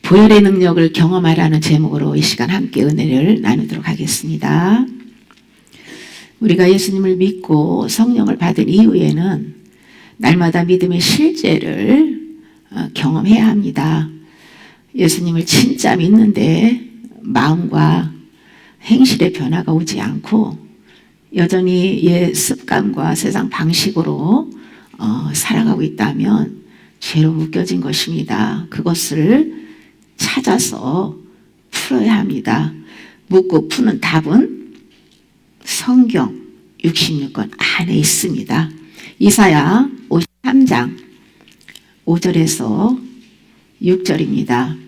보혈의 능력을 경험하라는 제목으로 이 시간 함께 은혜를 나누도록 하겠습니다. 우리가 예수님을 믿고 성령을 받은 이후에는 날마다 믿음의 실제를 경험해야 합니다. 예수님을 진짜 믿는데 마음과 행실의 변화가 오지 않고 여전히 옛 습관과 세상 방식으로 살아가고 있다면 죄로 묶여진 것입니다. 그것을 찾아서 풀어야 합니다. 묻고 푸는 답은 성경 66권 안에 있습니다. 이사야 53장 5절에서 6절입니다.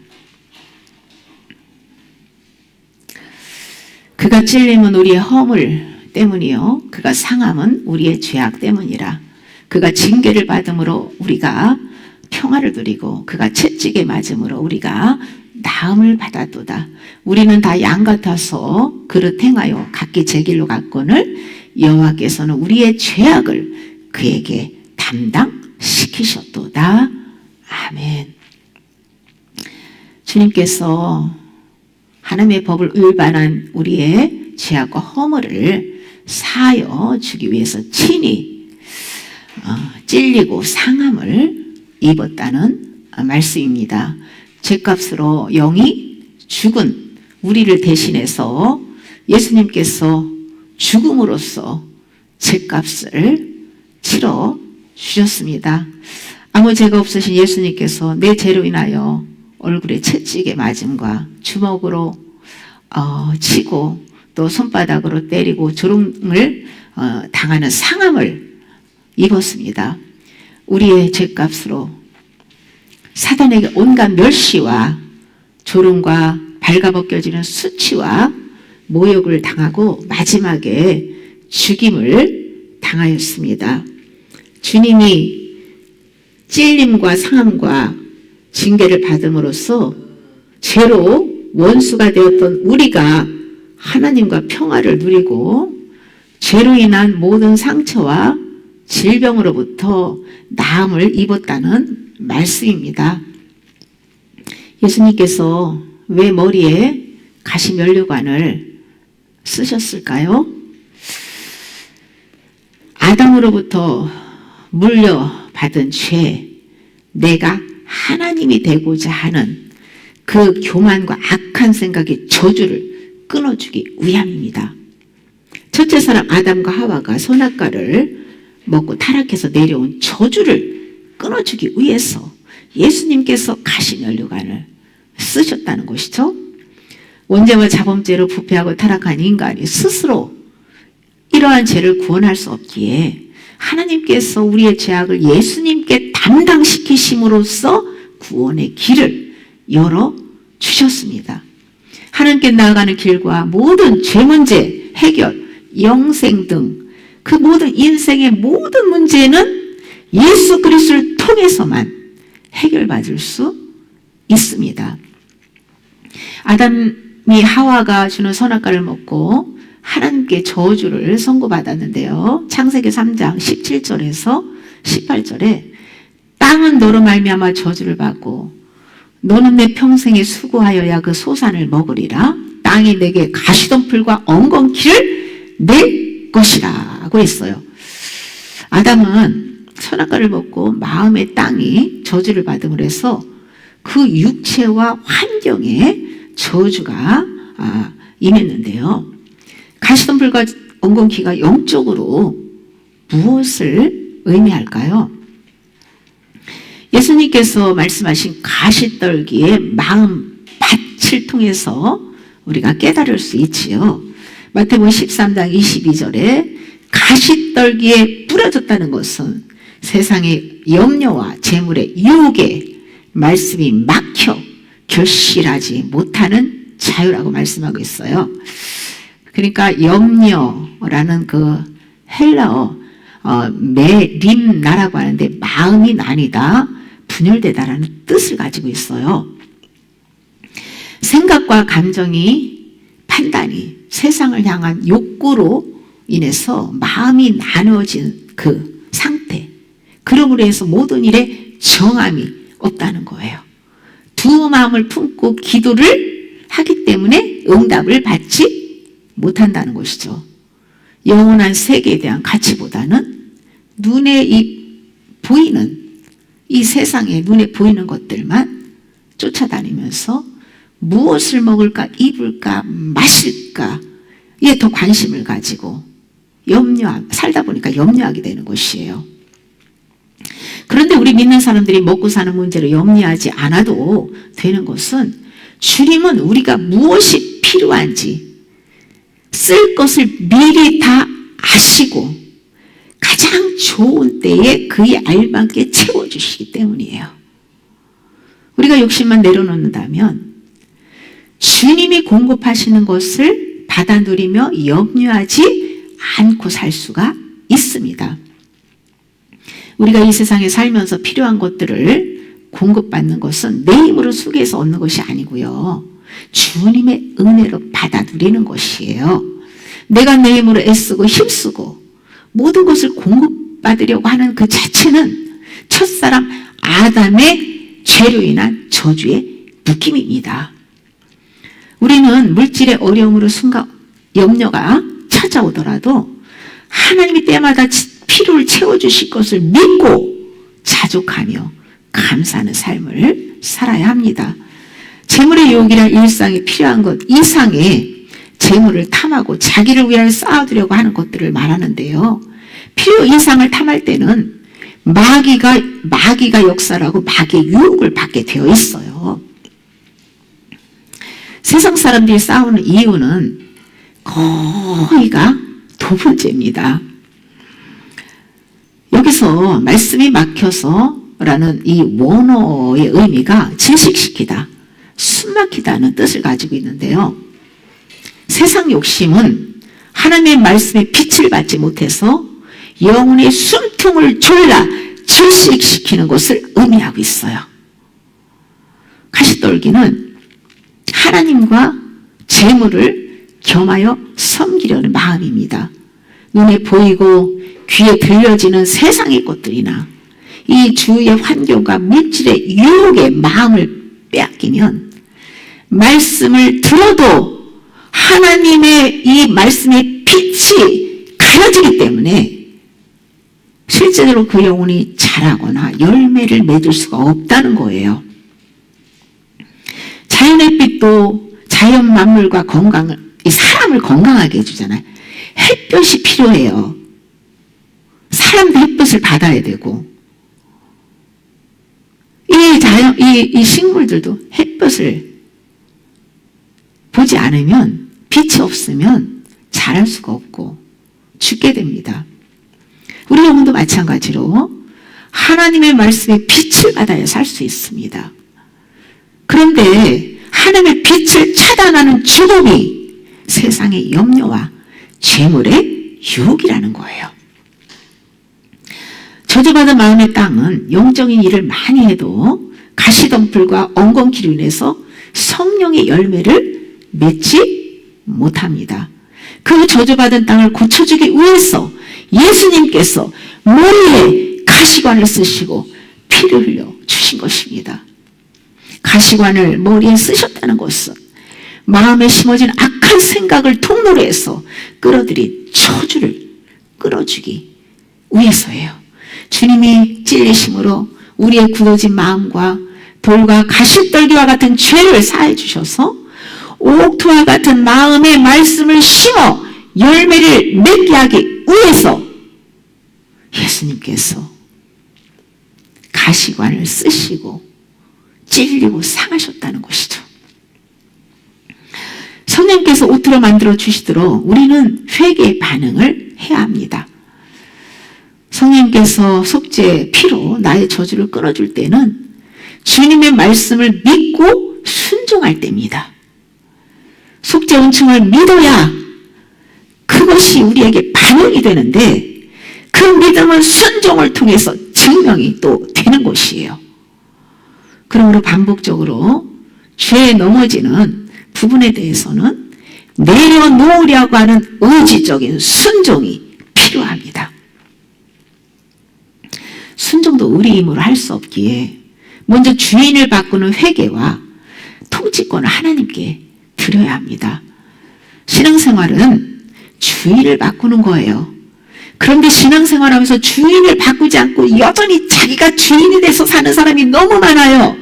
그가 찔림은 우리의 허물 때문이요 그가 상함은 우리의 죄악 때문이라. 그가 징계를 받음으로 우리가 평화를 누리고 그가 채찍에 맞음으로 우리가 나음을 받았도다. 우리는 다 양 같아서 그릇 행하여 각기 제 길로 갔거늘 여호와께서는 우리의 죄악을 그에게 담당시키셨도다. 아멘. 주님께서 하나님의 법을 위반한 우리의 죄악과 허물을 사하여 주기 위해서 친히 찔리고 상함을 입었다는 말씀입니다. 죄값으로 영이 죽은 우리를 대신해서 예수님께서 죽음으로써 죄값을 치러 주셨습니다. 아무 죄가 없으신 예수님께서 내 죄로 인하여 얼굴에 채찍에 맞음과 주먹으로 치고 또 손바닥으로 때리고 조롱을 당하는 상함을 입었습니다. 우리의 죄값으로 사단에게 온갖 멸시와 조롱과 발가벗겨지는 수치와 모욕을 당하고 마지막에 죽임을 당하였습니다. 주님이 찔림과 상함과 징계를 받음으로써 죄로 원수가 되었던 우리가 하나님과 평화를 누리고 죄로 인한 모든 상처와 질병으로부터 나음을 입었다는 말씀입니다. 예수님께서 왜 머리에 가시면류관을 쓰셨을까요? 아담으로부터 물려받은 죄, 내가 하나님이 되고자 하는 그 교만과 악한 생각의 저주를 끊어주기 위함입니다. 첫째 사람 아담과 하와가 선악과를 먹고 타락해서 내려온 저주를 끊어주기 위해서 예수님께서 가시면류관을 쓰셨다는 것이죠. 원죄와 자범죄로 부패하고 타락한 인간이 스스로 이러한 죄를 구원할 수 없기에 하나님께서 우리의 죄악을 예수님께 담당시키심으로써 구원의 길을 열어주셨습니다. 하나님께 나아가는 길과 모든 죄 문제 해결, 영생 등 그 모든 인생의 모든 문제는 예수 그리스도를 통해서만 해결받을 수 있습니다. 아담이 하와가 주는 선악과를 먹고 하나님께 저주를 선고받았는데요. 창세기 3장 17절에서 18절에 땅은 너로 말미암아 저주를 받고 너는 내 평생에 수고하여야 그 소산을 먹으리라. 땅이 내게 가시덤불과 엉겅퀴를 낼 것이라고 했어요. 아담은 선악과를 먹고 마음의 땅이 저주를 받음으로 해서 그 육체와 환경에 저주가 임했는데요. 가시덤불과 엉겅퀴가 영적으로 무엇을 의미할까요? 예수님께서 말씀하신 가시떨기의 마음 밭을 통해서 우리가 깨달을 수 있지요. 마태복음 13장 22절에 가시떨기에 뿌려졌다는 것은 세상의 염려와 재물의 유혹에 말씀이 막혀 결실하지 못하는 자유라고 말씀하고 있어요. 그러니까 염려라는 그 헬라어 메림나라고 하는데 마음이 나뉘다, 분열되다라는 뜻을 가지고 있어요. 생각과 감정이 판단이 세상을 향한 욕구로 인해서 마음이 나누어진 그 상태, 그러므로 해서 모든 일에 정함이 없다는 거예요. 두 마음을 품고 기도를 하기 때문에 응답을 받지 못한다는 것이죠. 영원한 세계에 대한 가치보다는 눈에 보이는 이 세상에 눈에 보이는 것들만 쫓아다니면서 무엇을 먹을까, 입을까, 마실까 에 더 관심을 가지고 살다 보니까 염려하게 되는 것이에요. 그런데 우리 믿는 사람들이 먹고 사는 문제로 염려하지 않아도 되는 것은 주님은 우리가 무엇이 필요한지 쓸 것을 미리 다 아시고 가장 좋은 때에 그에 알맞게 채워주시기 때문이에요. 우리가 욕심만 내려놓는다면 주님이 공급하시는 것을 받아 누리며 염려하지 않고 살 수가 있습니다. 우리가 이 세상에 살면서 필요한 것들을 공급받는 것은 내 힘으로 수고해서 얻는 것이 아니고요. 주님의 은혜로 받아 누리는 것이에요. 내가 내 힘으로 애쓰고 힘쓰고 모든 것을 공급받으려고 하는 그 자체는 첫사람 아담의 죄로 인한 저주의 묶임입니다. 우리는 물질의 어려움으로 순간 염려가 찾아오더라도 하나님이 때마다 필요를 채워주실 것을 믿고 자족하며 감사하는 삶을 살아야 합니다. 재물의 유혹이란 일상에 필요한 것 이상의 재물을 탐하고 자기를 위하여 쌓아두려고 하는 것들을 말하는데요. 필요 이상을 탐할 때는 마귀가 역사라고 마귀의 유혹을 받게 되어 있어요. 세상 사람들이 싸우는 이유는 거의가 두 번째입니다. 여기서 말씀이 막혀서 라는 이 원어의 의미가 질식시키다, 숨막히다는 뜻을 가지고 있는데요. 세상 욕심은 하나님의 말씀의 빛을 받지 못해서 영혼의 숨통을 졸라 질식시키는 것을 의미하고 있어요. 가시떨기는 하나님과 재물을 겸하여 섬기려는 마음입니다. 눈에 보이고 귀에 들려지는 세상의 것들이나 이 주위의 환경과 물질의 유혹에 마음을 빼앗기면 말씀을 들어도 하나님의 이 말씀의 빛이 가려지기 때문에 실제로 그 영혼이 자라거나 열매를 맺을 수가 없다는 거예요. 자연의 빛도 자연 만물과 사람을 건강하게 해주잖아요. 햇볕이 필요해요. 사람도 햇볕을 받아야 되고 이 식물들도 햇볕을 보지 않으면 빛이 없으면 자랄 수가 없고 죽게 됩니다. 우리 영혼도 마찬가지로 하나님의 말씀에 빛을 받아야 살 수 있습니다. 그런데 하나님의 빛을 차단하는 죽음이 세상의 염려와 죄물의 유혹이라는 거예요. 저주받은 마음의 땅은 영적인 일을 많이 해도 가시덤불과 엉겅퀴로 인해서 성령의 열매를 맺지 못합니다. 그 저주받은 땅을 고쳐주기 위해서 예수님께서 머리에 가시관을 쓰시고 피를 흘려 주신 것입니다. 가시관을 머리에 쓰셨다는 것은 마음에 심어진 악한 생각을 통로로 해서 끌어들인 저주를 끌어주기 위해서예요. 주님이 찔리심으로 우리의 굳어진 마음과 돌과 가시떨기와 같은 죄를 사해 주셔서 옥토와 같은 마음의 말씀을 심어 열매를 맺게 하기 위해서 예수님께서 가시관을 쓰시고 찔리고 상하셨다는 것이죠. 성령께서 옷으로 만들어 주시도록 우리는 회개의 반응을 해야 합니다. 성령께서 속죄의 피로 나의 저주를 끊어줄 때는 주님의 말씀을 믿고 순종할 때입니다. 속죄 은총을 믿어야 그것이 우리에게 반응이 되는데 그 믿음은 순종을 통해서 증명이 또 되는 것이에요. 그러므로 반복적으로 죄에 넘어지는 부분에 대해서는 내려놓으려고 하는 의지적인 순종이 필요합니다. 순종도 우리 힘으로 할 수 없기에 먼저 주인을 바꾸는 회개와 통치권을 하나님께 드려야 합니다. 신앙생활은 주인을 바꾸는 거예요. 그런데 신앙생활하면서 주인을 바꾸지 않고 여전히 자기가 주인이 돼서 사는 사람이 너무 많아요.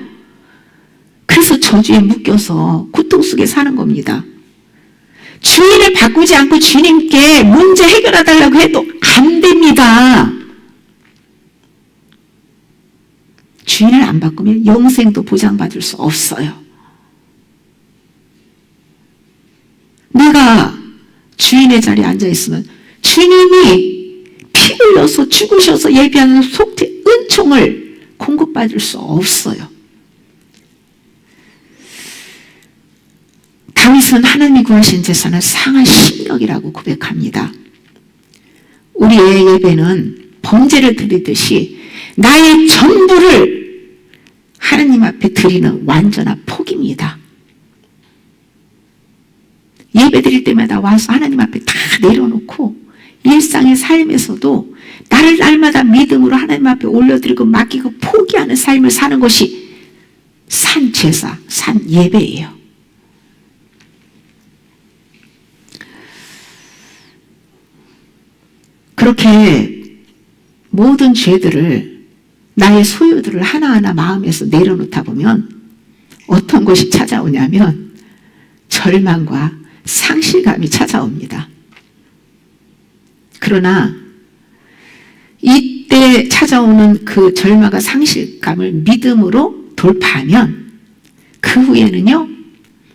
그래서 저주에 묶여서 고통 속에 사는 겁니다. 주인을 바꾸지 않고 주님께 문제 해결해달라고 해도 안 됩니다. 주인을 안 바꾸면 영생도 보장받을 수 없어요. 내가 주인의 자리에 앉아있으면 주님이 피 흘려서 죽으셔서 예비하는 속죄 은총을 공급받을 수 없어요. 다윗은 하나님이 구하신 제사는 상한 신령이라고 고백합니다. 우리의 예배는 번제를 드리듯이 나의 전부를 하나님 앞에 드리는 완전한 포기입니다. 예배 드릴 때마다 와서 하나님 앞에 다 내려놓고 일상의 삶에서도 나를 날마다 믿음으로 하나님 앞에 올려드리고 맡기고 포기하는 삶을 사는 것이 산 제사, 산 예배예요. 그렇게 모든 죄들을, 나의 소유들을 하나하나 마음에서 내려놓다 보면 어떤 것이 찾아오냐면 절망과 상실감이 찾아옵니다. 그러나 이때 찾아오는 그 절망과 상실감을 믿음으로 돌파하면 그 후에는요,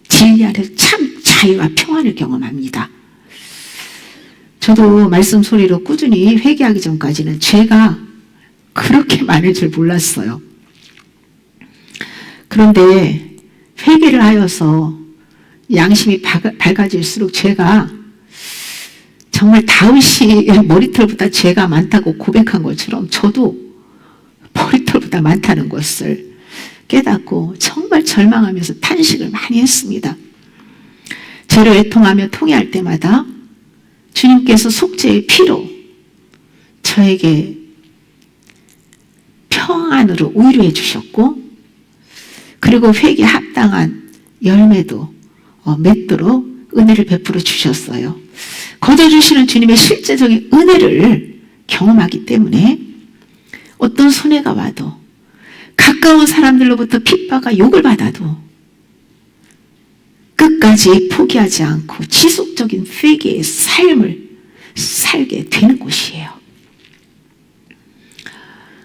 진리 안에서 참 자유와 평안을 경험합니다. 저도 말씀 소리로 꾸준히 회개하기 전까지는 죄가 그렇게 많을 줄 몰랐어요. 그런데 회개를 하여서 양심이 밝아질수록 죄가 정말 다윗이 머리털보다 죄가 많다고 고백한 것처럼 저도 머리털보다 많다는 것을 깨닫고 정말 절망하면서 탄식을 많이 했습니다. 죄를 애통하며 통회할 때마다 주님께서 속죄의 피로 저에게 평안으로 위로해 주셨고, 그리고 회개에 합당한 열매도 맺도록 은혜를 베풀어 주셨어요. 거저주시는 주님의 실제적인 은혜를 경험하기 때문에 어떤 손해가 와도, 가까운 사람들로부터 핍박과 욕을 받아도 끝까지 포기하지 않고 지속적인 회개의 삶을 살게 되는 곳이에요.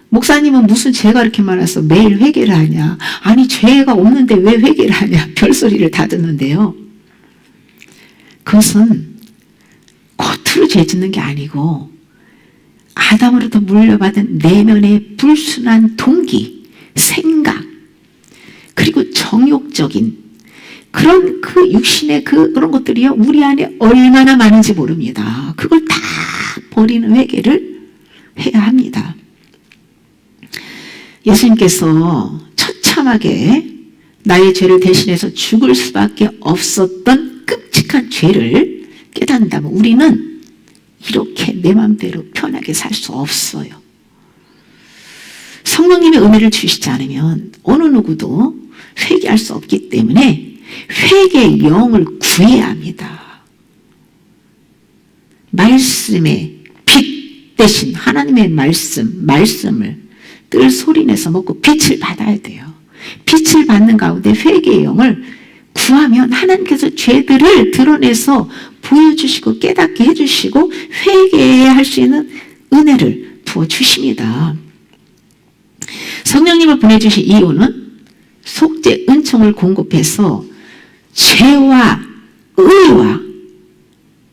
목사님은 무슨 죄가 그렇게 많아서 매일 회개를 하냐? 아니, 죄가 없는데 왜 회개를 하냐? 별소리를 다 듣는데요. 그것은 겉으로 죄 짓는 게 아니고 아담으로부터 물려받은 내면의 불순한 동기, 생각, 그리고 정욕적인 그런 그 육신의 그런 것들이요, 우리 안에 얼마나 많은지 모릅니다. 그걸 다 버리는 회개를 해야 합니다. 예수님께서 처참하게 나의 죄를 대신해서 죽을 수밖에 없었던 끔찍한 죄를 깨닫는다면 우리는 이렇게 내 마음대로 편하게 살 수 없어요. 성령님의 은혜를 주시지 않으면 어느 누구도 회개할 수 없기 때문에 회개의 영을 구해야 합니다. 말씀의 빛 대신 하나님의 말씀을 늘 소리내서 먹고 빛을 받아야 돼요. 빛을 받는 가운데 회개의 영을 구하면 하나님께서 죄들을 드러내서 보여주시고 깨닫게 해주시고 회개할 수 있는 은혜를 부어주십니다. 성령님을 보내주신 이유는 속죄 은총을 공급해서 죄와 의와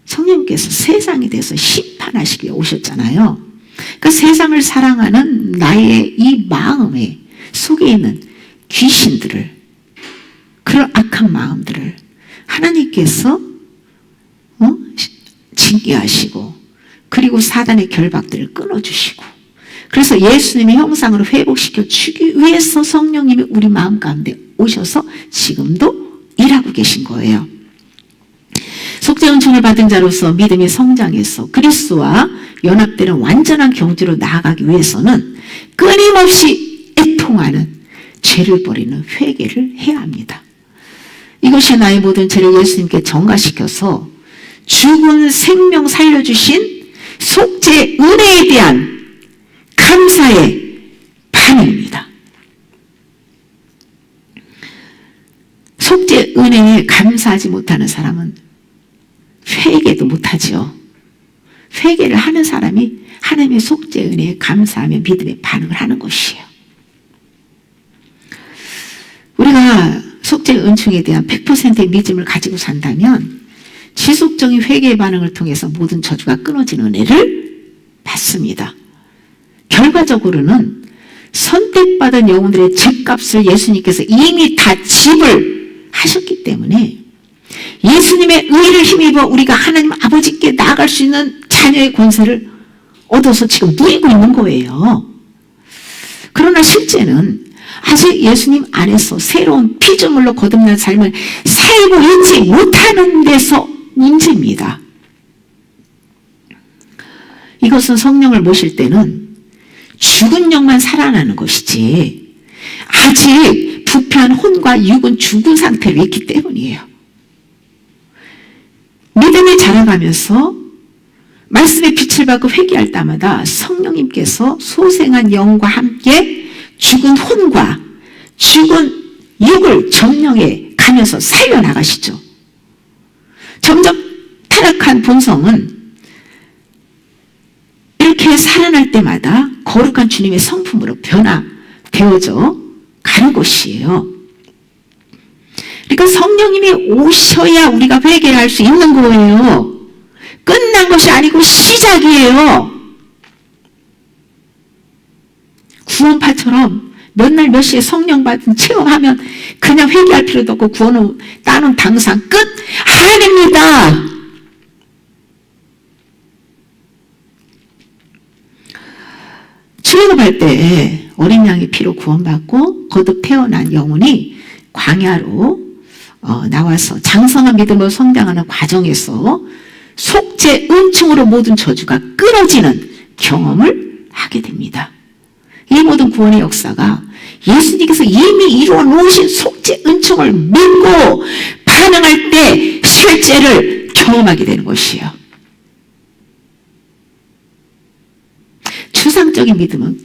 성령님께서 세상에 대해서 심판하시기 위해 오셨잖아요. 그 세상을 사랑하는 나의 이 마음에 속에 있는 귀신들을, 그런 악한 마음들을 하나님께서 징계하시고, 그리고 사단의 결박들을 끊어주시고, 그래서 예수님의 형상으로 회복시켜 주기 위해서 성령님이 우리 마음 가운데 오셔서 지금도 일하고 계신 거예요. 속죄 은총을 받은 자로서 믿음이 성장해서 그리스도와 연합되는 완전한 경지로 나아가기 위해서는 끊임없이 애통하는 죄를 버리는 회개를 해야 합니다. 이것이 나의 모든 죄를 예수님께 전가시켜서 죽은 생명 살려주신 속죄 은혜에 대한 감사의 반응입니다. 속죄 은혜에 감사하지 못하는 사람은 회개도 못하죠. 회개를 하는 사람이 하나님의 속죄 은혜에 감사하며 믿음의 반응을 하는 것이에요. 우리가 속죄 은총에 대한 100%의 믿음을 가지고 산다면 지속적인 회개의 반응을 통해서 모든 저주가 끊어지는 은혜를 받습니다. 결과적으로는 선택받은 영혼들의 집값을 예수님께서 이미 다 지불 하셨기 때문에 예수님의 의를 힘입어 우리가 하나님 아버지께 나아갈 수 있는 자녀의 권세를 얻어서 지금 누리고 있는 거예요. 그러나 실제는 아직 예수님 안에서 새로운 피조물로 거듭난 삶을 살고 있지 못하는 데서 문제입니다. 이것은 성령을 모실 때는 죽은 영만 살아나는 것이지 아직 부패한 혼과 육은 죽은 상태로 있기 때문이에요. 믿음이 자라가면서 말씀의 빛을 받고 회개할 때마다 성령님께서 소생한 영과 함께 죽은 혼과 죽은 육을 점령해 가면서 살려나가시죠. 점점 타락한 본성은 이렇게 살아날 때마다 거룩한 주님의 성품으로 변화되어져 가는 것이에요. 그러니까 성령님이 오셔야 우리가 회개를 할 수 있는 거예요. 끝난 것이 아니고 시작이에요. 구원파처럼 몇 날 몇 시에 성령 받은 체험하면 그냥 회개할 필요도 없고 구원은 따는 당상 끝? 아닙니다. 출애굽할 때 어린 양의 피로 구원받고 거듭 태어난 영혼이 광야로 나와서 장성한 믿음으로 성장하는 과정에서 속죄 은총으로 모든 저주가 끊어지는 경험을 하게 됩니다. 이 모든 구원의 역사가 예수님께서 이미 이루어 놓으신 속죄 은총을 믿고 반응할 때 실제를 경험하게 되는 것이에요. 추상적인 믿음은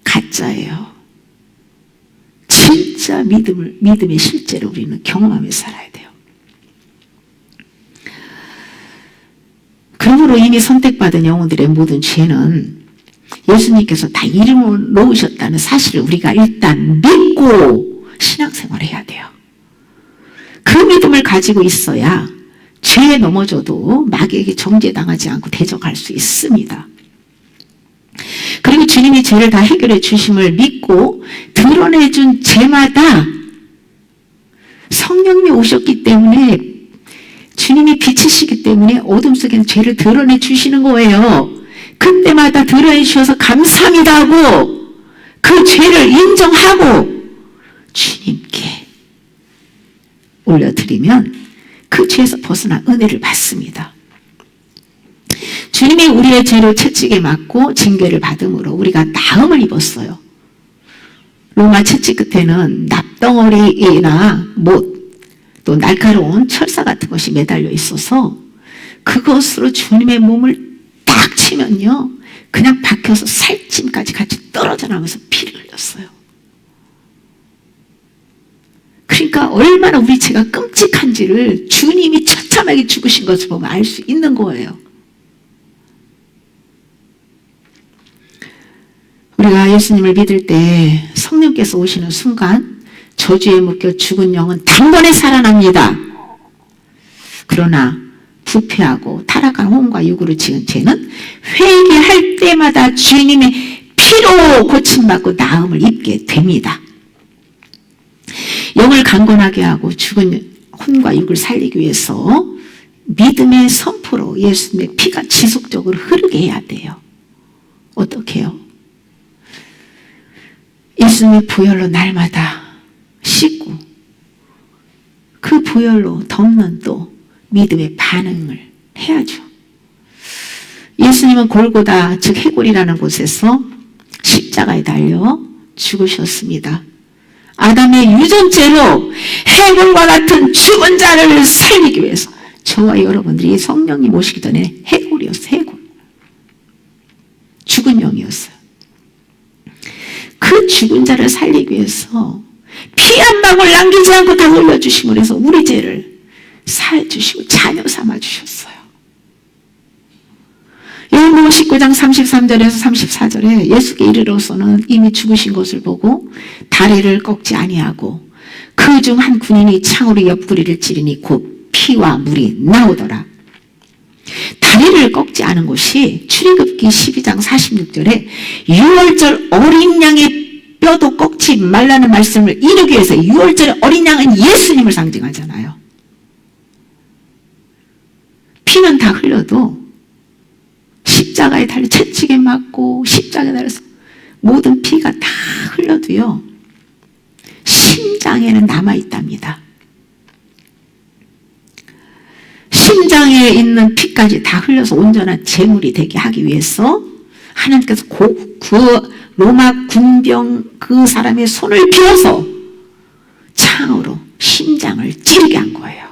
가짜예요. 진짜 믿음의 실제를 우리는 경험하며 살아야 돼요. 그러므로 이미 선택받은 영혼들의 모든 죄는 예수님께서 다 이루어 놓으셨다는 사실을 우리가 일단 믿고 신앙생활을 해야 돼요. 그 믿음을 가지고 있어야 죄에 넘어져도 마귀에게 정죄당하지 않고 대적할 수 있습니다. 그리고 주님이 죄를 다 해결해 주심을 믿고 드러내준 죄마다 성령님이 오셨기 때문에 주님이 빛이시기 때문에 어둠 속에는 죄를 드러내 주시는 거예요. 그때마다 드러내 주셔서 감사합니다 하고 그 죄를 인정하고 주님께 올려드리면 그 죄에서 벗어나 은혜를 받습니다. 주님이 우리의 죄를 채찍에 맞고 징계를 받음으로 우리가 나음을 입었어요. 로마 채찍 끝에는 납덩어리나 못, 또 날카로운 철사 같은 것이 매달려 있어서 그것으로 주님의 몸을 딱 치면요, 그냥 박혀서 살찜까지 같이 떨어져 나면서 피를 흘렸어요. 그러니까 얼마나 우리 죄가 끔찍한지를 주님이 처참하게 죽으신 것을 보면 알 수 있는 거예요. 우리가 예수님을 믿을 때 성령께서 오시는 순간 저주에 묶여 죽은 영은 단번에 살아납니다. 그러나 부패하고 타락한 혼과 육으로 지은 죄는 회개할 때마다 주님의 피로 고침받고 나음을 입게 됩니다. 영을 강건하게 하고 죽은 혼과 육을 살리기 위해서 믿음의 선포로 예수님의 피가 지속적으로 흐르게 해야 돼요. 어떻게 해요? 예수님의 보혈로 날마다 씻고 그 보혈로 덮는 또 믿음의 반응을 해야죠. 예수님은 골고다 즉 해골이라는 곳에서 십자가에 달려 죽으셨습니다. 아담의 유전죄로 해골과 같은 죽은 자를 살리기 위해서 저와 여러분들이 성령님 오시기 전에 해골이었어요. 해골. 죽은 영이었어요. 그 죽은 자를 살리기 위해서 피 한 방울 남기지 않고 다 흘려주심으로 해서 우리 죄를 사해주시고 자녀 삼아주셨어요. 요한복음 19장 33절에서 34절에 예수께 이르러서는 이미 죽으신 것을 보고 다리를 꺾지 아니하고 그 중 한 군인이 창으로 옆구리를 찌르니 곧 피와 물이 나오더라. 다리를 꺾지 않은 것이 출애굽기 12장 46절에 6월절 어린 양의 뼈도 꺾지 말라는 말씀을 이루기 위해서 6월절의 어린 양은 예수님을 상징하잖아요. 피는 다 흘려도 십자가에 달려 채찍에 맞고 십자가에 달려서 모든 피가 다 흘러도요 심장에는 남아있답니다. 심장에 있는 피까지 다 흘려서 온전한 제물이 되게 하기 위해서 하나님께서 그 로마 군병 그 사람의 손을 비워서 창으로 심장을 찌르게 한 거예요.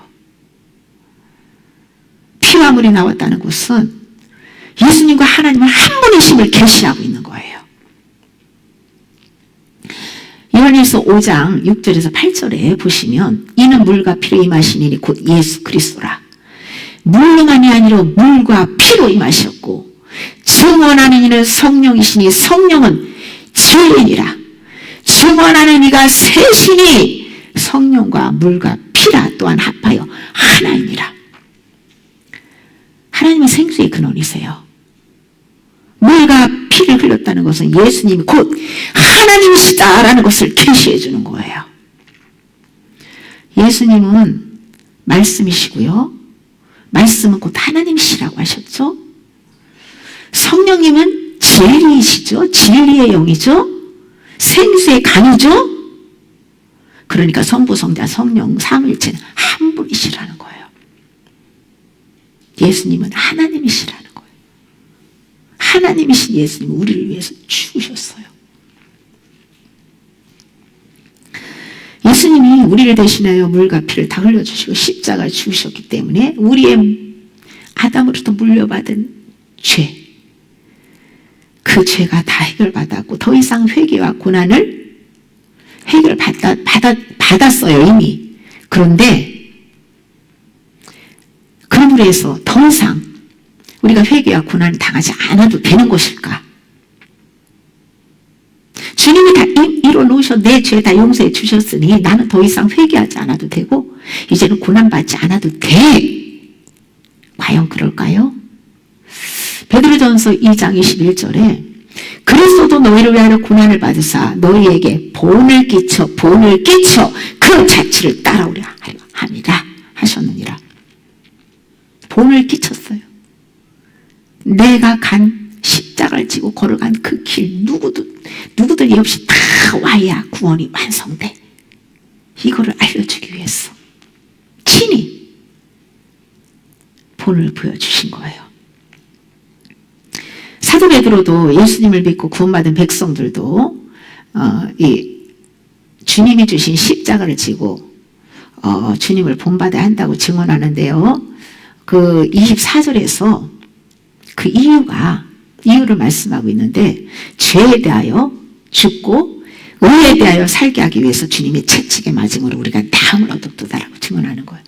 피와 물이 나왔다는 것은 예수님과 하나님은 한 분이심을 계시하고 있는 거예요. 요한일서 5장 6절에서 8절에 보시면 이는 물과 피로 임하시니니 곧 예수 그리스도라. 물로만이 아니라 물과 피로 임하셨고 증언하는 이는 성령이시니 성령은 진리니라. 증언하는 이가 셋이니 성령과 물과 피라 또한 합하여 하나이니라. 하나님은 생수의 근원이세요. 물과 피를 흘렸다는 것은 예수님이 곧 하나님이시다라는 것을 계시해 주는 거예요. 예수님은 말씀이시고요. 말씀은 곧 하나님이시라고 하셨죠. 성령님은 진리이시죠. 진리의 영이죠. 생수의 강이죠. 그러니까 성부, 성자, 성령, 삼위일체는 한 분이시라는 거예요. 예수님은 하나님이시라는 거예요. 하나님이신 예수님은 우리를 위해서 죽으셨어요. 예수님이 우리를 대신하여 물과 피를 다 흘려주시고 십자가를 죽으셨기 때문에 우리의 아담으로부터 물려받은 죄, 그 죄가 다 해결받았고 더 이상 회개와 고난을 받았어요 이미. 그런데 그러므로 해서 더 이상 우리가 회개와 고난을 당하지 않아도 되는 것일까? 주님이 다 이뤄 놓으셔 내 죄 다 용서해 주셨으니 나는 더 이상 회개하지 않아도 되고 이제는 고난받지 않아도 돼. 과연 그럴까요? 베드로전서 2장 21절에 그리스도도 너희를 위하여 고난을 받으사 너희에게 본을 끼쳐 그 자취를 따라오려 함이라 하셨느니라. 본을 끼쳤어요. 내가 간 십자가를 지고 걸어간 그 길 누구들 예 없이 다 와야 구원이 완성돼. 이거를 알려주기 위해서 친히 본을 보여주신 거예요. 사도 베드로도 예수님을 믿고 구원받은 백성들도 이 주님이 주신 십자가를 지고 주님을 본받아야 한다고 증언하는데요. 그 24절에서 그 이유를 말씀하고 있는데 죄에 대하여 죽고 의에 대하여 살게 하기 위해서 주님이 채찍에 맞음으로 우리가 나음을 얻었다라고 증언하는 거예요.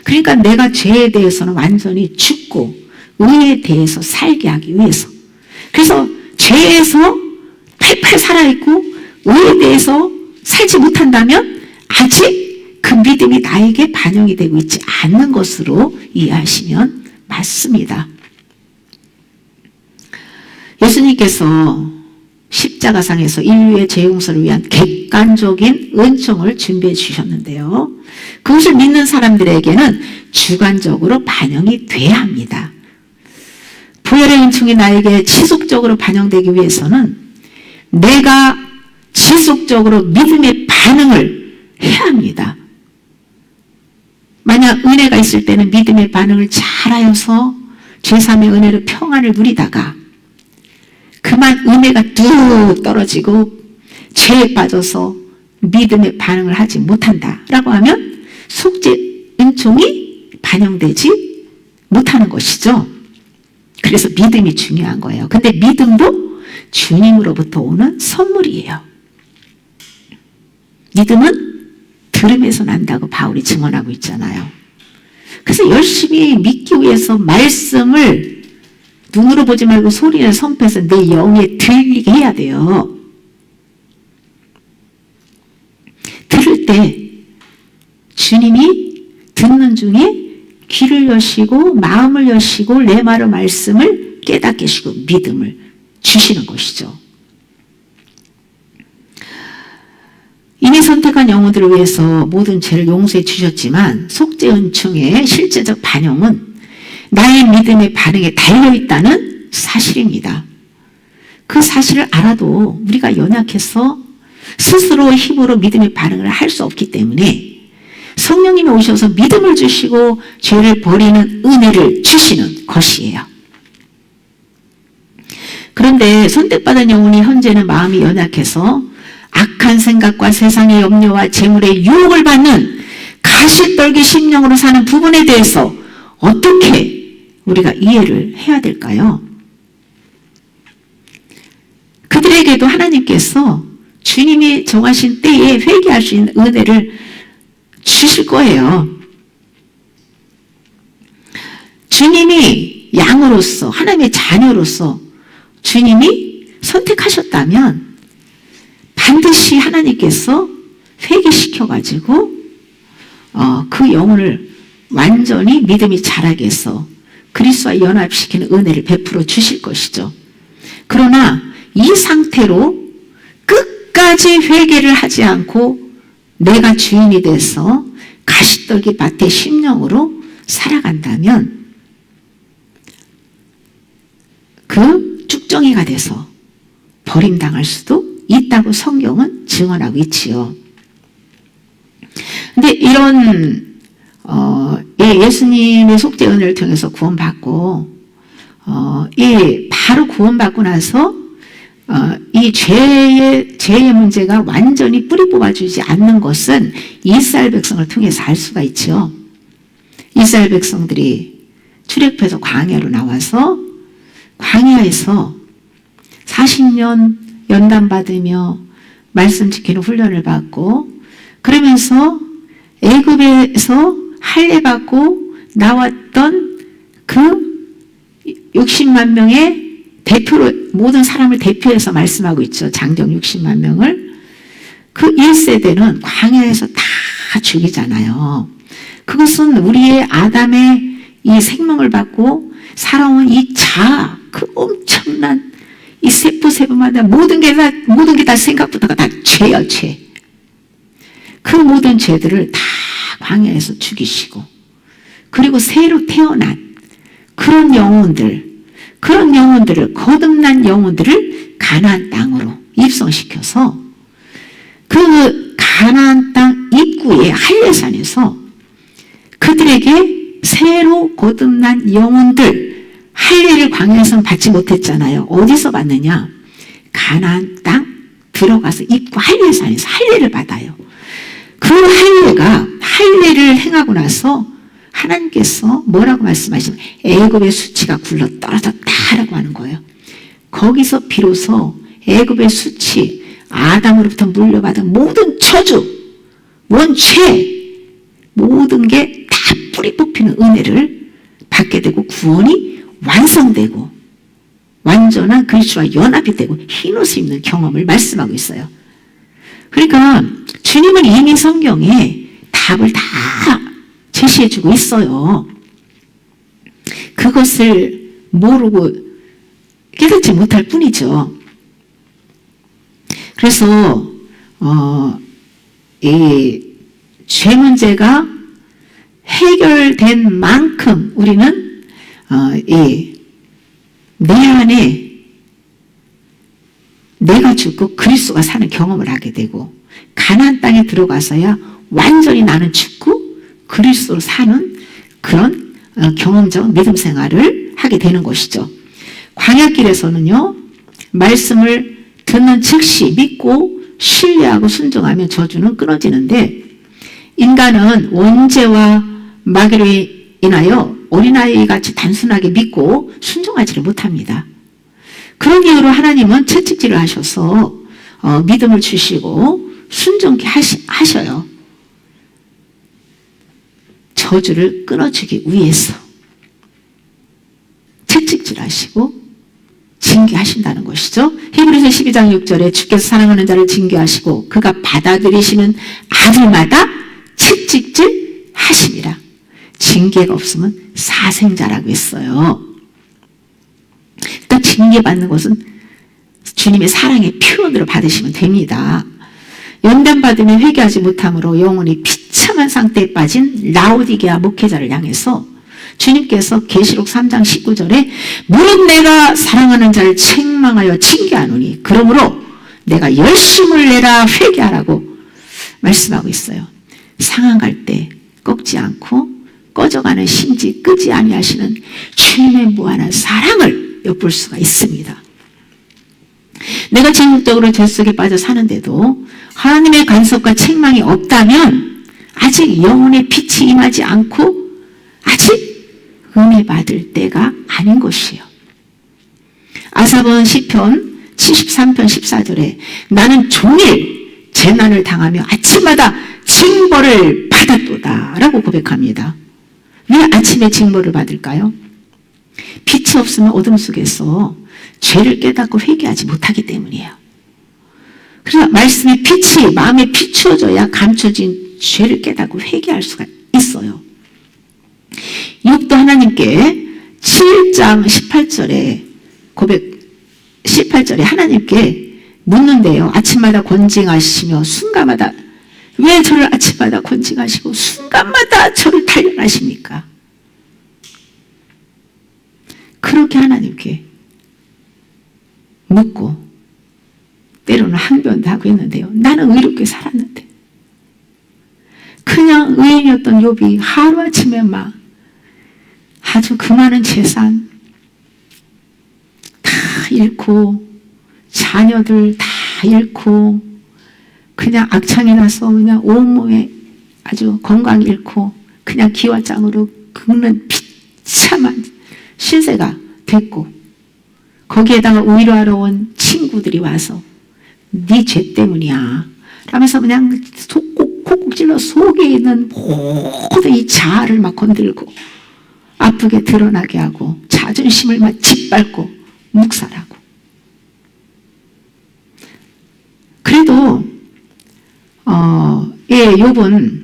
그러니까 내가 죄에 대해서는 완전히 죽고 의에 대해서 살게 하기 위해서, 그래서 죄에서 팔팔 살아있고 의에 대해서 살지 못한다면 아직 그 믿음이 나에게 반영이 되고 있지 않는 것으로 이해하시면 맞습니다. 예수님께서 십자가상에서 인류의 죄 용서를 위한 객관적인 은총을 준비해 주셨는데요. 그것을 믿는 사람들에게는 주관적으로 반영이 돼야 합니다. 부활의 은총이 나에게 지속적으로 반영되기 위해서는 내가 지속적으로 믿음의 반응을 해야 합니다. 만약 은혜가 있을 때는 믿음의 반응을 잘하여서 제3의 은혜로 평안을 누리다가 그만 은혜가 뚝 떨어지고 죄에 빠져서 믿음의 반응을 하지 못한다라고 하면 속죄 은총이 반영되지 못하는 것이죠. 그래서 믿음이 중요한 거예요. 근데 믿음도 주님으로부터 오는 선물이에요. 믿음은 들음에서 난다고 바울이 증언하고 있잖아요. 그래서 열심히 믿기 위해서 말씀을 눈으로 보지 말고 소리를 선포해서 내 영에 들리게 해야 돼요. 들을 때 주님이 듣는 중에 귀를 여시고 마음을 여시고 내 말의 말씀을 깨닫게 하시고 믿음을 주시는 것이죠. 이미 선택한 영혼들을 위해서 모든 죄를 용서해 주셨지만 속죄 은총의 실제적 반영은 나의 믿음의 반응에 달려있다는 사실입니다. 그 사실을 알아도 우리가 연약해서 스스로 힘으로 믿음의 반응을 할 수 없기 때문에 성령님이 오셔서 믿음을 주시고 죄를 버리는 은혜를 주시는 것이에요. 그런데 선택받은 영혼이 현재는 마음이 연약해서 악한 생각과 세상의 염려와 재물의 유혹을 받는 가시떨기 심령으로 사는 부분에 대해서 어떻게 우리가 이해를 해야 될까요? 그들에게도 하나님께서 주님이 정하신 때에 회개할 수 있는 은혜를 주실 거예요. 주님이 양으로서 하나님의 자녀로서 주님이 선택하셨다면 반드시 하나님께서 회개시켜가지고 그 영혼을 완전히 믿음이 자라게 해서 그리스도와 연합시키는 은혜를 베풀어 주실 것이죠. 그러나 이 상태로 끝까지 회개를 하지 않고 내가 주인이 돼서 가시떨기 밭의 심령으로 살아간다면 그 쭉정이가 돼서 버림당할 수도 있다고 성경은 증언하고 있지요. 근데 이런 예수님의 속죄 은혜를 통해서 구원받고 바로 구원받고 나서 이 죄의 문제가 완전히 뿌리 뽑아주지 않는 것은 이스라엘 백성을 통해서 알 수가 있죠. 이스라엘 백성들이 출애굽해서 광야로 나와서 광야에서 40년 연단받으며 말씀 지키는 훈련을 받고 그러면서 애굽에서 할례받고 나왔던 그 60만 명의 대표로 모든 사람을 대표해서 말씀하고 있죠. 장정 60만 명을. 그 1세대는 광야에서 다 죽이잖아요. 그것은 우리의 아담의 이 생명을 받고 살아온 이 자아, 그 엄청난 이 세포마다 모든 게 다 생각보다가 다 죄야, 죄. 그 모든 죄들을 다 광야에서 죽이시고 그리고 새로 태어난 그런 영혼들을 거듭난 영혼들을 가나안 땅으로 입성시켜서 그 가나안 땅 입구의 할례산에서 그들에게 새로 거듭난 영혼들 할례를 광야에서는 받지 못했잖아요. 어디서 받느냐? 가나안 땅 들어가서 입구 할례산에서 할례를 받아요. 그 할례를 행하고 나서 하나님께서 뭐라고 말씀하시면 애굽의 수치가 굴러 떨어졌다라고 하는 거예요. 거기서 비로소 애굽의 수치, 아담으로부터 물려받은 모든 저주, 원죄, 모든 게 다 뿌리 뽑히는 은혜를 받게 되고 구원이 완성되고 완전한 그리스도와 연합이 되고 흰옷을 입는 경험을 말씀하고 있어요. 그러니까 주님은 이미 성경에 답을 다 제시해주고 있어요. 그것을 모르고 깨닫지 못할 뿐이죠. 그래서 이 죄 문제가 해결된 만큼 우리는 내 안에 내가 죽고 그리스도가 사는 경험을 하게 되고 가나안 땅에 들어가서야 완전히 나는 죽고 그리스도로 사는 그런 경험적 믿음 생활을 하게 되는 것이죠. 광야길에서는요, 말씀을 듣는 즉시 믿고 신뢰하고 순종하면 저주는 끊어지는데 인간은 원죄와 마귀로 인하여 어린아이같이 단순하게 믿고 순종하지를 못합니다. 그런 이유로 하나님은 채찍질을 하셔서 믿음을 주시고 순종케 하셔요. 저주를 끊어주기 위해서 채찍질 하시고 징계하신다는 것이죠. 히브리서 12장 6절에 주께서 사랑하는 자를 징계하시고 그가 받아들이시는 아들마다 채찍질 하심이라. 징계가 없으면 사생자라고 했어요. 그러니까 징계받는 것은 주님의 사랑의 표현으로 받으시면 됩니다. 연단받으면 회개하지 못함으로 영혼이 비참한 상태에 빠진 라오디게아 목회자를 향해서 주님께서 계시록 3장 19절에 무릇 내가 사랑하는 자를 책망하여 징계하노니 그러므로 내가 열심을 내라 회개하라고 말씀하고 있어요. 상한 갈 때 꺾지 않고 꺼져가는 심지 끄지 아니하시는 주님의 무한한 사랑을 엿볼 수가 있습니다. 내가 제국적으로 죄 속에 빠져 사는데도 하나님의 간섭과 책망이 없다면 아직 영혼의 빛이 임하지 않고 아직 은혜 받을 때가 아닌 것이에요. 아삽은 시편 73편 14절에 나는 종일 재난을 당하며 아침마다 징벌을 받았도다 라고 고백합니다. 왜 아침에 징벌을 받을까요? 빛이 없으면 어둠 속에서 죄를 깨닫고 회개하지 못하기 때문이에요. 그래서 말씀의 빛이 마음에 비추어져야 감춰진 죄를 깨닫고 회개할 수가 있어요. 욥도 하나님께 7장 18절에 18절에 하나님께 묻는데요. 아침마다 권징하시며 순간마다 왜 저를 아침마다 권징하시고 순간마다 저를 단련하십니까? 그렇게 하나님께 묻고 때로는 항변도 하고 있는데요. 나는 의롭게 살았는데 그냥 의인이었던 욥이 하루아침에 막 아주 그 많은 재산 다 잃고 자녀들 다 잃고 그냥 악창이 나서 그냥 온몸에 아주 건강 잃고 그냥 기와장으로 긁는 비참한 신세가 됐고 거기에다가 위로하러 온 친구들이 와서 네 죄 때문이야 라면서 그냥 콕콕 찔러 속에 있는 모든 이 자아를 막 건들고 아프게 드러나게 하고 자존심을 막 짓밟고 묵살하고 그래도 욥은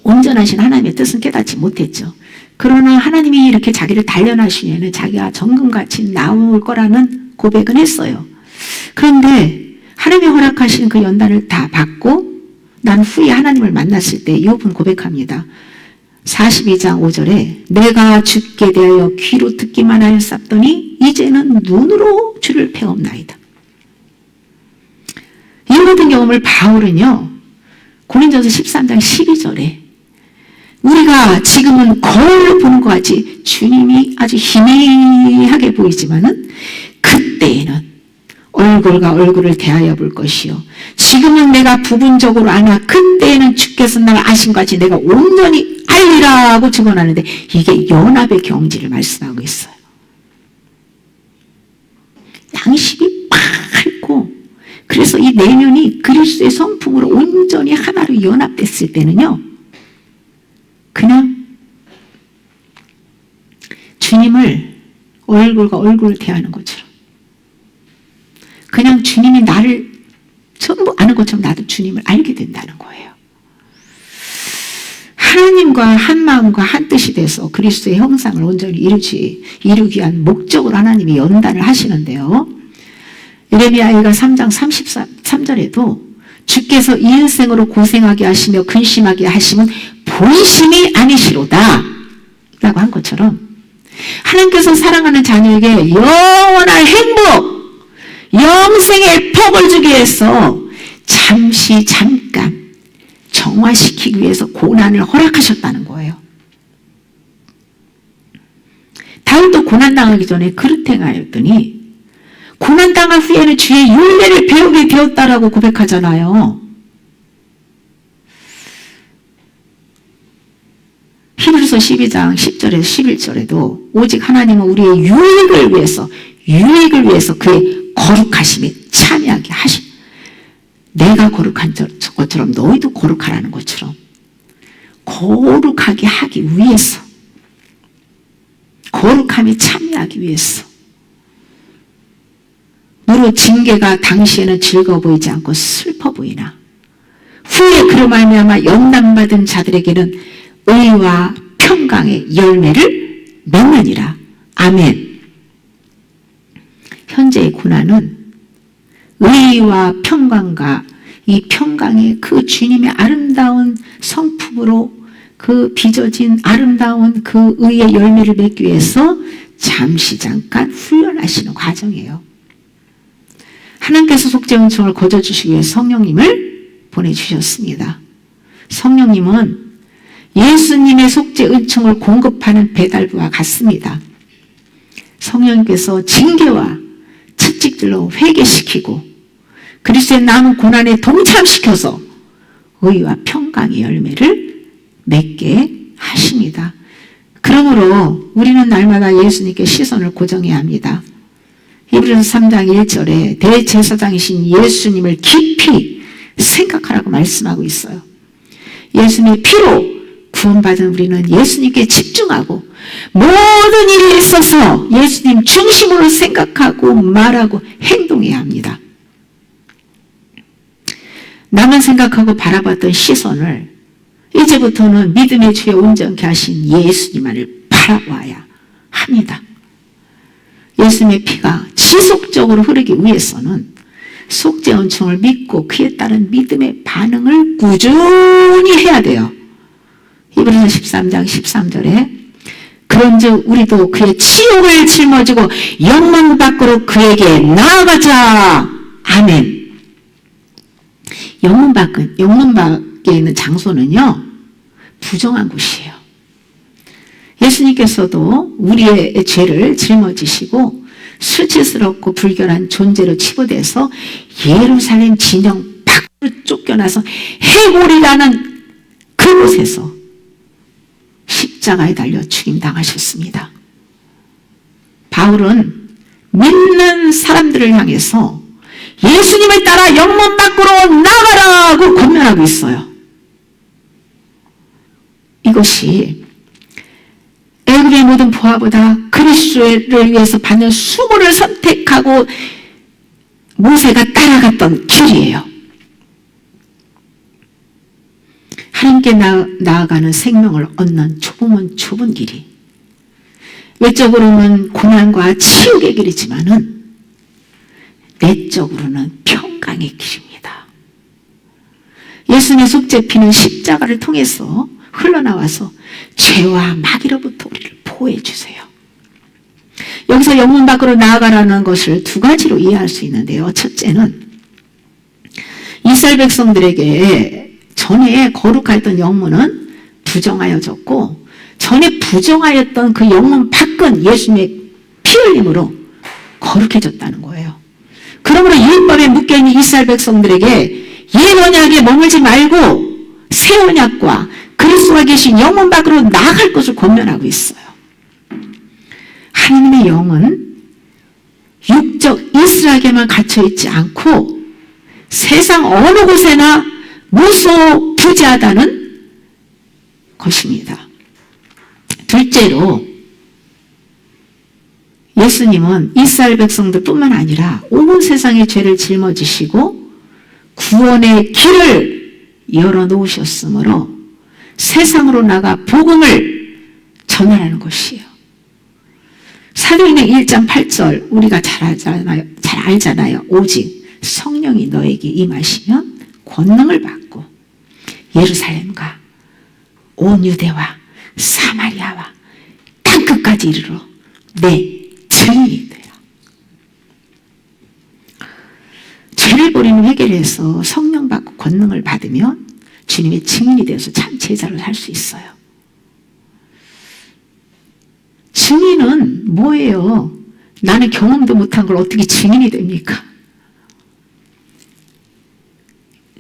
온전하신 하나님의 뜻은 깨닫지 못했죠. 그러나 하나님이 이렇게 자기를 단련하시면 자기가 정금같이 나올 거라는 고백은 했어요. 그런데 하나님이 허락하신 그 연단을 다 받고 난 후에 하나님을 만났을 때 욥은 고백합니다. 42장 5절에 내가 주께 대하여 귀로 듣기만 하였사더니 이제는 눈으로 주를 배웁나이다. 이 같은 경험을 바울은요 고린도서 13장 12절에 우리가 지금은 거울로 보는 것 같이 주님이 아주 희미하게 보이지만은 그때에는 얼굴과 얼굴을 대하여 볼 것이요 지금은 내가 부분적으로 아나 그때에는 주께서 나를 아신 것 같이 내가 온전히 알리라고 증언하는데 이게 연합의 경지를 말씀하고 있어요. 양심이 밝고 그래서 이 내면이 그리스도의 성품으로 온전히 하나로 연합됐을 때는요 그냥 주님을 얼굴과 얼굴을 대하는 것처럼 그냥 주님이 나를 전부 아는 것처럼 나도 주님을 알게 된다는 거예요. 하나님과 한 마음과 한 뜻이 돼서 그리스도의 형상을 온전히 이루기 위한 목적으로 하나님이 연단을 하시는데요. 예레미야가 3장 33절에도 주께서 이 인생으로 고생하게 하시며 근심하게 하시면 본심이 아니시로다 라고 한 것처럼 하나님께서 사랑하는 자녀에게 영원한 행복 영생의 복을 주기 위해서 잠깐 정화시키기 위해서 고난을 허락하셨다는 거예요. 다윗도 고난당하기 전에 그릇 행하였더니 고난당한 후에는 주의 열매를 배우게 되었다라고 고백하잖아요. 히브리서 12장 10절에서 11절에도 오직 하나님은 우리의 유익을 위해서 그의 거룩하심에 참여하게 하심. 내가 거룩한 것처럼 너희도 거룩하라는 것처럼 거룩하게 하기 위해서, 거룩함에 참여하기 위해서. 무릇 징계가 당시에는 즐거워 보이지 않고 슬퍼 보이나 후에 그로 말미암아 연단받은 자들에게는 의와 평강의 열매를 맺느니라. 아멘. 현재의 고난은 의와 평강과 이 평강의 그 주님의 아름다운 성품으로 그 빚어진 아름다운 그 의의 열매를 맺기 위해서 잠시 잠깐 훈련하시는 과정이에요. 하나님께서 속죄 은총을 거저주시기 위해 성령님을 보내주셨습니다. 성령님은 예수님의 속죄 은총을 공급하는 배달부와 같습니다. 성령님께서 징계와 채찍질로 회개시키고 그리스도의 남은 고난에 동참시켜서 의와 평강의 열매를 맺게 하십니다. 그러므로 우리는 날마다 예수님께 시선을 고정해야 합니다. 히브리서 3장 1절에 대제사장이신 예수님을 깊이 생각하라고 말씀하고 있어요. 예수님의 피로 구원받은 우리는 예수님께 집중하고 모든 일에 있어서 예수님 중심으로 생각하고 말하고 행동해야 합니다. 나만 생각하고 바라봤던 시선을 이제부터는 믿음의 주에 온전케 하신 예수님만을 바라봐야 합니다. 예수님의 피가 지속적으로 흐르기 위해서는 속죄 은총을 믿고 그에 따른 믿음의 반응을 꾸준히 해야 돼요. 히브리서 13장 13절에 그런즉 우리도 그의 치욕을 짊어지고 영문 밖으로 그에게 나아가자. 아멘. 영문 밖에 있는 장소는요, 부정한 곳이에요. 예수님께서도 우리의 죄를 짊어지시고 수치스럽고 불결한 존재로 치부돼서 예루살렘 진영 밖으로 쫓겨나서 해골이라는 그곳에서 십자가에 달려 죽임당하셨습니다. 바울은 믿는 사람들을 향해서 예수님을 따라 영문 밖으로 나가라고 권면하고 있어요. 이것이 애굽의 모든 부하보다 그리스도를 위해서 받는 수고를 선택하고 모세가 따라갔던 길이에요. 하나님께 나아가는 생명을 얻는 좁은 길이, 외적으로는 고난과 치욕의 길이지만은 내적으로는 평강의 길입니다. 예수님의 속죄피는 십자가를 통해서 흘러나와서 죄와 마귀로부터 우리를 보호해 주세요. 여기서 영문 밖으로 나아가라는 것을 두 가지로 이해할 수 있는데요. 첫째는 이스라엘 백성들에게 전에 거룩하였던 영문은 부정하여졌고 전에 부정하였던 그 영문 밖은 예수님의 피 흘림으로 거룩해졌다는 거예요. 그러므로 율법에 묶여있는 이스라엘 백성들에게 옛 언약에 머물지 말고 새 언약과 그리스도가 계신 영문 밖으로 나아갈 것을 권면하고 있어요. 하나님의 영은 육적 이스라엘에게만 갇혀있지 않고 세상 어느 곳에나 무소 부재하다는 것입니다. 둘째로 예수님은 이스라엘 백성들 뿐만 아니라 온 세상의 죄를 짊어지시고 구원의 길을 열어놓으셨으므로 세상으로 나가 복음을 전하라는 것이에요. 사도행전 1장 8절 우리가 잘 알잖아요. 오직 성령이 너에게 임하시면 권능을 받고 예루살렘과 온 유대와 사마리아와 땅끝까지 이르러 내 증인이 되라. 죄를 버리는 회개를 해서 성령 받고 권능을 받으면 주님의 증인이 되어서 참 제자로 살 수 있어요. 증인은 뭐예요? 나는 경험도 못한 걸 어떻게 증인이 됩니까?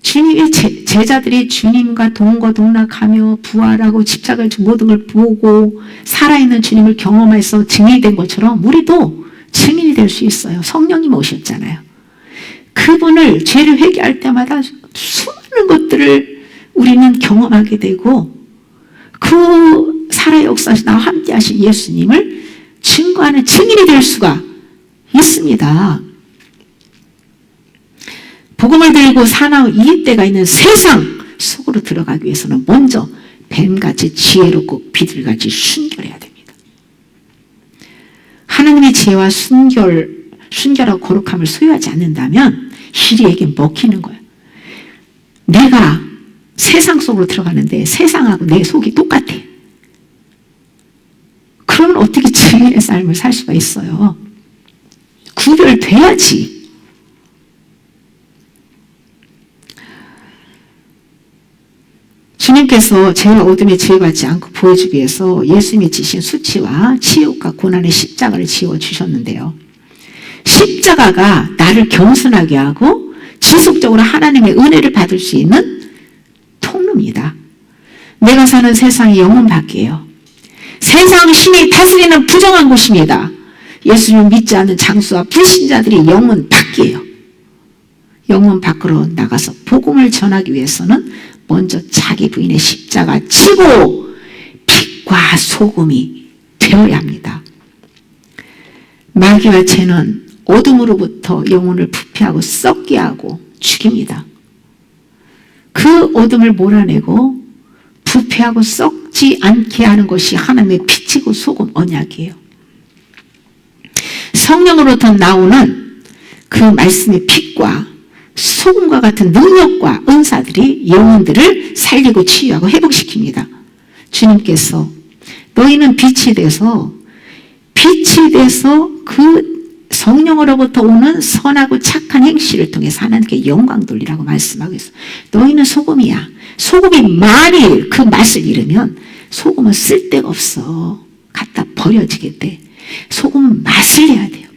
주님의 제자들이 주님과 동거동락하며 부활하고 십자가를 모든 걸 보고 살아있는 주님을 경험해서 증인이 된 것처럼 우리도 증인이 될 수 있어요. 성령님 오셨잖아요. 그분을 죄를 회개할 때마다 수많은 것들을 우리는 경험하게 되고 그 살아 역사하신 나와 함께 하신 예수님을 증거하는 증인이 될 수가 있습니다. 복음을 들고 사나운 이입대가 있는 세상 속으로 들어가기 위해서는 먼저 뱀같이 지혜롭고 비둘같이 순결해야 됩니다. 하나님의 지혜와 순결하고 거룩함을 소유하지 않는다면 희리에게 먹히는 거예요. 내가 세상 속으로 들어가는데 세상하고 내 속이 똑같아. 그러면 어떻게 증인의 삶을 살 수가 있어요? 구별돼야지. 주님께서 죄와 어둠에 지혜받지 않고 보여주기 위해서 예수님이 지신 수치와 치욕과 고난의 십자가를 지어주셨는데요. 십자가가 나를 겸손하게 하고 지속적으로 하나님의 은혜를 받을 수 있는 통로입니다. 내가 사는 세상이 영혼 밖이에요. 세상 신이 다스리는 부정한 곳입니다. 예수님을 믿지 않는 장수와 불신자들이 영혼 밖이에요. 영혼 밖으로 나가서 복음을 전하기 위해서는 먼저 자기 부인의 십자가 지고 빛과 소금이 되어야 합니다. 마귀와 죄는 어둠으로부터 영혼을 부패하고 썩게 하고 죽입니다. 그 어둠을 몰아내고 부패하고 썩지 않게 하는 것이 하나님의 빛이고 소금 언약이에요. 성령으로부터 나오는 그 말씀의 빛과 소금과 같은 능력과 은사들이 영혼들을 살리고 치유하고 회복시킵니다. 주님께서 너희는 빛이 돼서 그 성령으로부터 오는 선하고 착한 행실을 통해서 하나님께 영광 돌리라고 말씀하고 있어요. 너희는 소금이야. 소금이 만일 그 맛을 잃으면 소금은 쓸데가 없어. 갖다 버려지게 돼. 소금은 맛을 내야 돼요.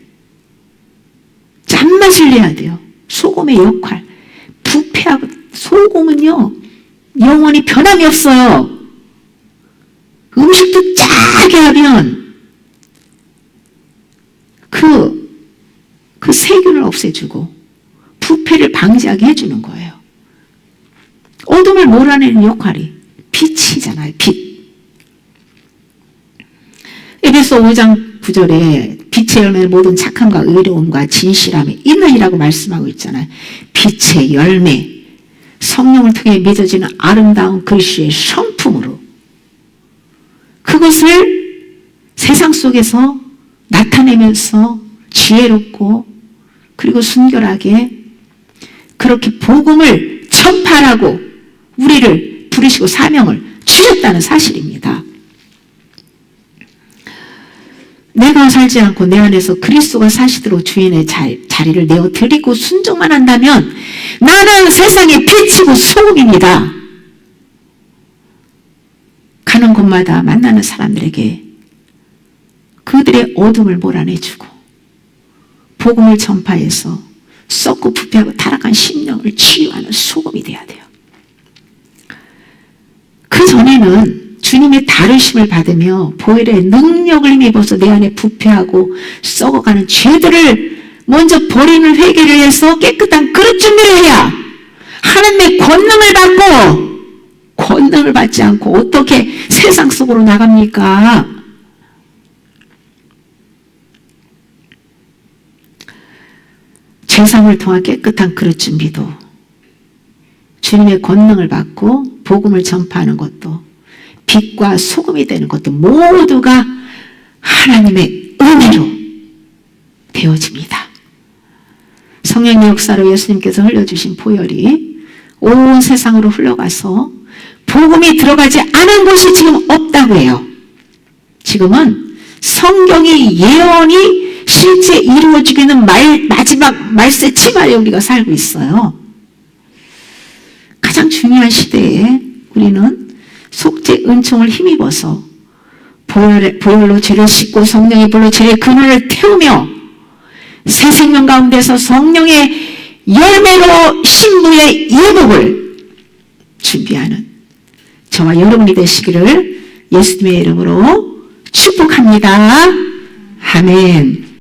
짠맛을 내야 돼요. 소금의 역할. 부패하고 소금은요 영원히 변함이 없어요. 음식도 짜게 하면 그 세균을 없애주고 부패를 방지하게 해주는 거예요. 어둠을 몰아내는 역할이 빛이잖아요. 빛. 에베소 5장 9절에 빛의 열매는 모든 착함과 의로움과 진실함이 있느니라고 말씀하고 있잖아요. 빛의 열매, 성령을 통해 맺어지는 아름다운 그리스도의 성품으로 그것을 세상 속에서 나타내면서 지혜롭고 그리고 순결하게 그렇게 복음을 전파하라고 우리를 부르시고 사명을 주셨다는 사실입니다. 내가 살지 않고 내 안에서 그리스도가 사시도록 주인의 자리를 내어드리고 순종만 한다면 나는 세상의 빛이고 소금입니다. 가는 곳마다 만나는 사람들에게 그들의 어둠을 몰아내주고 복음을 전파해서 썩고 부패하고 타락한 심령을 치유하는 소금이 돼야 돼요. 그 전에는 주님의 다루심을 받으며 보혈의 능력을 힘입어서 내 안에 부패하고 썩어가는 죄들을 먼저 버리는 회개를 해서 깨끗한 그릇 준비를 해야 하나님의 권능을 받지 않고 어떻게 세상 속으로 나갑니까? 죄사함을 통한 깨끗한 그릇 준비도 주님의 권능을 받고 복음을 전파하는 것도 빛과 소금이 되는 것도 모두가 하나님의 은혜로 되어집니다. 성령의 역사로 예수님께서 흘려주신 보혈이 온 세상으로 흘러가서 복음이 들어가지 않은 곳이 지금 없다고 해요. 지금은 성경의 예언이 실제 이루어지기는 마지막 말세 치말에 우리가 살고 있어요. 가장 중요한 시대에 우리는 속죄 은총을 힘입어서 보혈로 죄를 씻고 성령의 불로 죄의 근원을 태우며 새 생명 가운데서 성령의 열매로 신부의 예복을 준비하는 저와 여러분이 되시기를 예수님의 이름으로 축복합니다. 아멘.